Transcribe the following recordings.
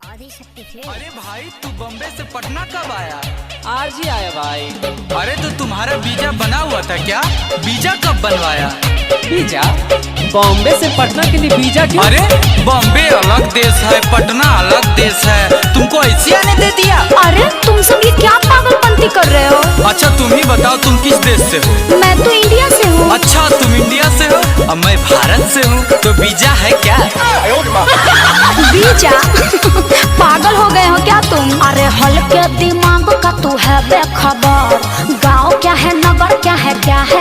अरे भाई तू बम्बे से पटना कब आया? आज ही आया भाई। अरे तो तुम्हारा वीजा बना हुआ था क्या? वीजा कब बनवाया? वीजा? बॉम्बे से पटना के लिए वीजा क्यों? अरे बॉम्बे अलग देश है, पटना अलग देश है, तुमको ऐसे आने दे दिया? अरे तुम सब ये क्या पागलपंती कर रहे हो? अच्छा तुम ही बताओ तुम किस देश से हो? मैं तो इंडिया से हूँ। अच्छा तुम इंडिया से हो और मैं भारत से हूँ, तो वीजा है क्या? वीजा? पागल हो गए हो क्या तुम? अरे हल्के दिमाग का तू है बेखबर, गाँव क्या है नगर क्या है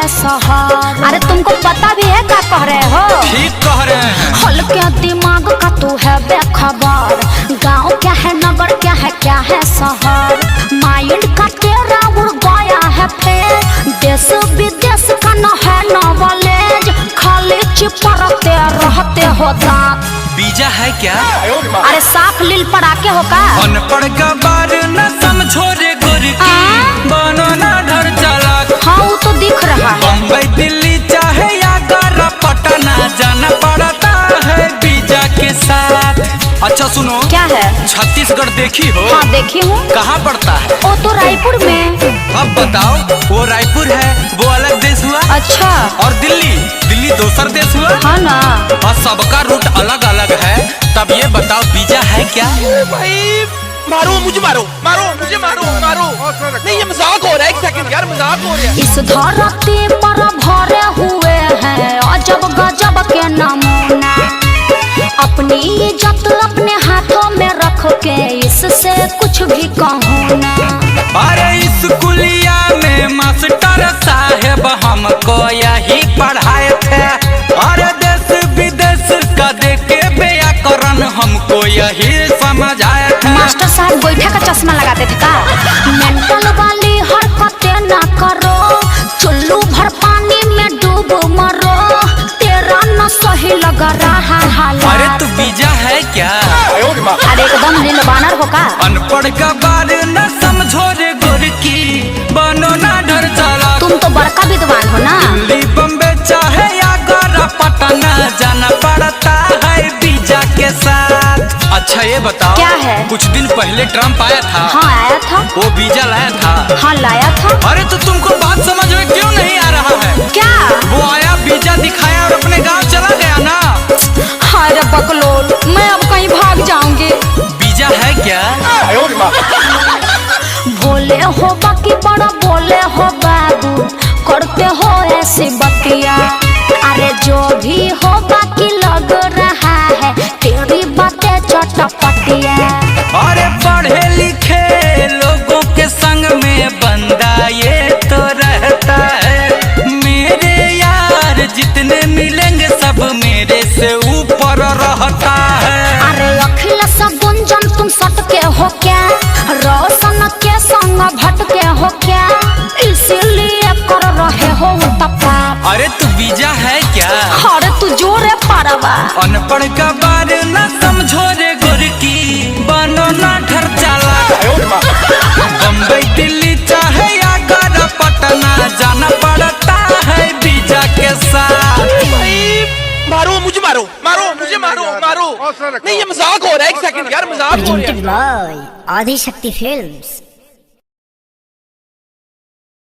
शहर। अरे तुमको पता भी है क्या कह रहे हो? ठीक कह रहे हैं। हल्के दिमाग का तू है बेखबर, गाँव क्या है नगर क्या है शहर। माइंड का तेरा उड़ गया है फेर, देश विदेश का न है नॉलेज, खाली चिपरते रहते हो दांत। वीजा है क्या? अरे साफ लील पड़ाके हो का? अनपढ़ का बार न समझो रे गोरकी, बनो ना डर चालाक। हाँ वो तो दिख रहा है। बम्बई दिल्ली चाहे या आगरा पटना, जाना पड़ता है वीजा के साथ। अच्छा सुनो, क्या है? छत्तीसगढ़ देखी हो? हाँ देखी हूँ। कहाँ पड़ता है? वो तो रायपुर में। अब बताओ, वो रायपुर है वो अलग देश हुआ। अच्छा और दिल्ली दूसर देश हुआ। हाँ ना। और सबका रूट अलग अलग है, तब ये बताओ वीजा है क्या? भाई मारो मुझे, मारो मुझे, मारो नहीं ये मजाक हो रहा है। एक सेकंड यार, मजाक हो रहा है। इस धरती पर भरे हुए हैं अजब गजब के नमूना, अपनी इज्जत अपने हाथों में रख के इससे कुछ भी कहूँ ना। अरे इस कुलिया में मास्टर साहेब हमको यही पढ़ाए थे, अरे देश विदेश का देखे व्याकरण हमको यही समझाए थे। मास्टर साहब गोईठा का चश्मा लगाते थे का? मेंटल वाली हरकतें ना करो, चुल्लू भर पानी में डूब मरो, तेरा न सही लग रहा हालात। अरे तो वीजा है क्या? अरे एकदम नील बानर हो का? अनपढ़ का बार न समझो रे गोरकी, बनो ना डर चालाक। तुम तो बड़का विद्वान हो ना। दिल्ली बम्बे चाहे आगरा पटना, जाना पड़ता है वीजा के साथ। अच्छा ये बताओ, क्या है? कुछ दिन पहले ट्रम्प आया था। हाँ आया था। वो वीजा लाया था। हाँ लाया था। अरे तो तुमको बात समझ में क्यों नहीं आ रहा है? क्या? वो आया, वीजा दिखाया और अपने गांव चला गया ना। अरे बकलोल, मैं अब कहीं भाग जाऊंगी। वीजा है क्या? भोले हो बाकी बड़ा बोले हो बाबू, करते हो ऐसी बतिया। अरे जो भी हो बाकी लग रहा है तेरी बातें चटपटिया। अरे पढ़े लिखे लोगों के संग में बंदा ये तो रहता है, मेरे यार जितने मिलेंगे सब मेरे से ऊपर रहता है। अरे अखिलेश गुंजन तुम सटके हो क्या? रोशन के संग भटके हो क्या? इसीलिए कर रहे हो तपा। अरे तू वीजा है क्या? अरे तू जोरे पारवा। अनपढ़ का बार न समझो रे गोरकी, बनो ना डर चालाक। बम्बई दिल्ली चाहे आगरा पटना, जाना पड़ता है वीजा के साथ। मारो मुझे, मारो मुझे, मारो नहीं ये मजाक हो रहा है। एक सेकंड यार, मजाक हो रहा है। आदिशक्ति फिल्म्स।